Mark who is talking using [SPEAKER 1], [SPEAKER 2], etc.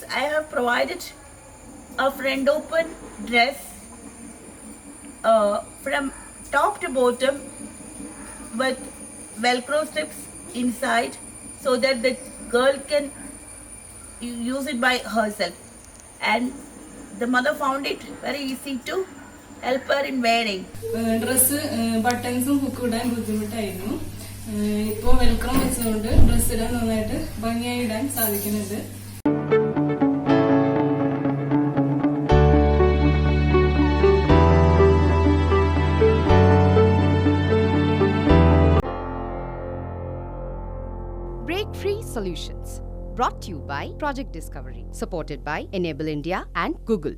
[SPEAKER 1] I have provided a front open dress from top to bottom with velcro strips inside so that the girl can use it by herself, and the mother found it very easy to help her in wearing.
[SPEAKER 2] Dress ബട്ടൺസും hook ഇടാൻ ബുദ്ധിമുട്ടായിരുന്നു. ഇപ്പോൾ വെൽക്രം വെച്ചുകൊണ്ട് dress ഇടാൻ നന്നായിട്ട് ഭംഗിയായി ഇടാൻ സാധിക്കുന്നുണ്ട്.
[SPEAKER 3] Breakfreesolutions, brought to you by Project Discovery, supported by Enable India and Google.